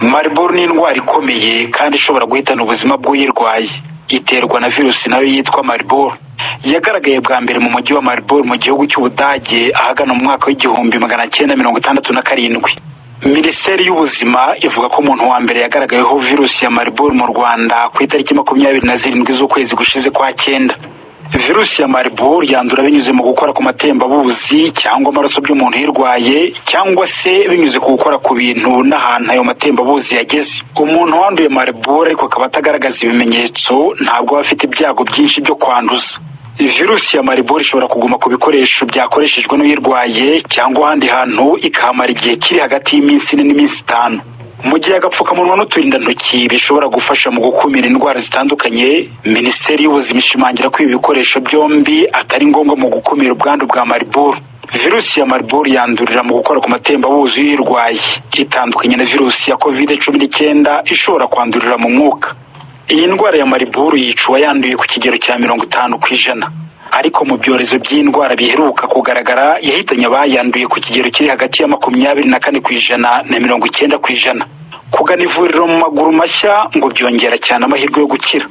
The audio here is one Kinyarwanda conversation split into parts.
Marburg ni indwara ikomeye kandi ishobora guhitana ubuzima bw'uyirwaye. Iterwa na virusi nayo yitwa Marburg. Yagaragaye bwa mbere mu mujyi wa Marburg mu gihugu cy'Ubudage ahagana mu mwaka w'1967. Minisiteri y'Ubuzima ivuga ko umuntu wa mbere yagaragayeho virusi ya Marburg mu Rwanda ku itariki 27 z'ukwezi gushize kwa 9. Virusi ya Marburg yandura binyuze mu gukora ku matembabuzi cyangwa amaraso by'umuntu yirwaye, cyangwa se binyuze ku gukora ku bintu n'ahantu ayo matembabuzi yageze. Umuntu wanduye Marburg ariko akaba atagaragaza ibimenyetso ntabwo aba afite ibyago byinshi byo kwanduza. Virusi ya Marburg ishobora kuguma ku bikoresho byakoreshejwe n'uyirwaye cyangwa ahandi hantu ikahamara igihe kiri hagati y'iminsi 4 n'iminsi 5. Mu gihe agapfukamunwa n'uturindantoki bishobora gufasha mu gukumira indwara zitandukanye, Minisiteri y'Ubuzima ishimangira ko ibi bikoresho byombi atari ngombwa mu gukumira ubwandu bwa Marburg. Virusi ya Marburg yandurira mu gukora ku matembabuzi y'uyirwaye, itandukanye na virusi ya COVID-19 ishobora kwandurira mu mwuka. Iyi ndwara ya Marburg yica uwayanduye ku kigero cya 50%, ariko mu byorezo by'indwara biheruka kugaragara yahitanye abayanduye ku kigero kiri hagati ya 24% na 90%. Kugana ivuriro mu maguru mashya ngo byongera cyane amahirwe yo gukira.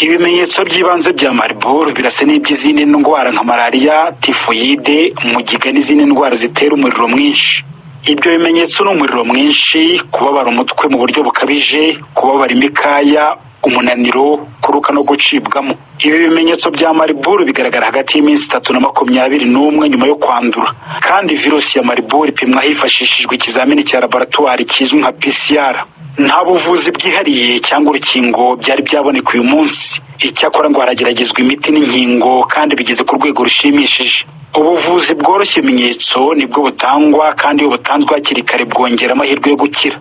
Ibimenyetso by'ibanze bya Marburg birasa n'iby'izindi ndwara nka malaria, tifoyide, mugiga n'izindi ndwara zitera umuriro mwinshi. Ibyo bimenyetso ni umuriro mwinshi, kubabara umutwe mu buryo bukabije, kubabara imikaya, umunaniro, kuruka no gucibwamo. Ibi bimenyetso bya Marburg bigaragara hagati y'iminsi 3 na 21 nyuma yo kwandura, kandi virusi ya Marburg ipimwa hifashishijwe ikizamini cya laboratoire kizwi nka PCR. Nta buvuzi bwihariye cyangwa urukingo byari byaboneka uyu munsi. Icyakora ngo harageragezwa imiti n'inkingo kandi bigeze ku rwego rushimishije. Ubuvuzi bworoshye ibimenyetso nibwo butangwa, kandi iyo butanzwe hakiri kare bwongera amahirwe yo gukira.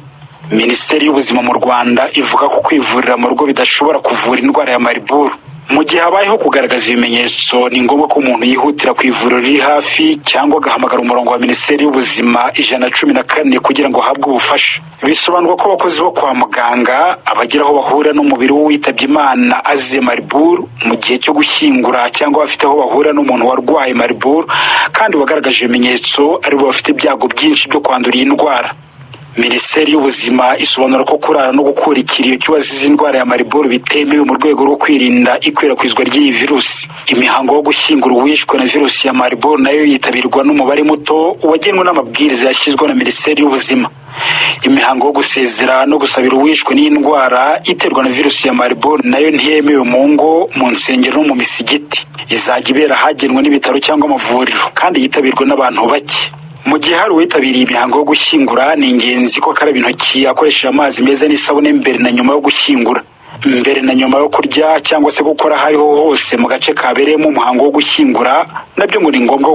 Minisiteri y'Ubuzima mu Rwanda ivuga ko kwivurira mu rugo bidashobora kuvura indwara ya Marburg. Mu gihe habayeho kugaragaza ibimenyetso, ni ngombwa ko umuntu yihutira ku ivuriro riri hafi cyangwa agahamagara umurongo wa Minisiteri y'Ubuzima 114 kugira ngo ahabwe ubufasha. Bisobanurwa ko abakozi bo kwa muganga abagira aho bahurira n'umubiri w'uwitabye Imana azize Marburg mu gihe cyo gushyingura, cyangwa bafite aho bahurira n'umuntu warwaye Marburg kandi wagaragaje ibimenyetso ari bo bafite ibyago byinshi byo kwandura iyi ndwara. Minisiteri y'Ubuzima isobanura ko kurara no gukura ikiriyo cy'uwazize indwara ya Marburg bitemewe mu rwego rwo kwirinda ikwirakwizwa ry'iyi virusi. Imihango yo gushyingura uwishwe na virusi ya Marburg nayo yitabirwa n'umubare muto wagenwe n'amabwiriza yashyizweho na Minisiteri y'Ubuzima. Imihango yo gusezera no gusabira uwishwe n'iyi ndwara iterwa na virusi ya Marburg nayo ntiyemewe mu ngo, mu nsengero no mu misigiti. Izajya ibera ahagenwe n'ibitaro cyangwa amavuriro, kandi yitabirwa n'abantu bake. Mu gihe hari uwitabiriye imihango yo gushyingura, ni ingenzi ko akaraba intoki akoresheje amazi meza n'isabune mbere na nyuma yo gushyingura. Mbere na nyuma yo kurya cyangwa se gukora aho ariho hose mu gace kabereyemo umuhango wo gushyingura, nabyo ngo ni ngombwa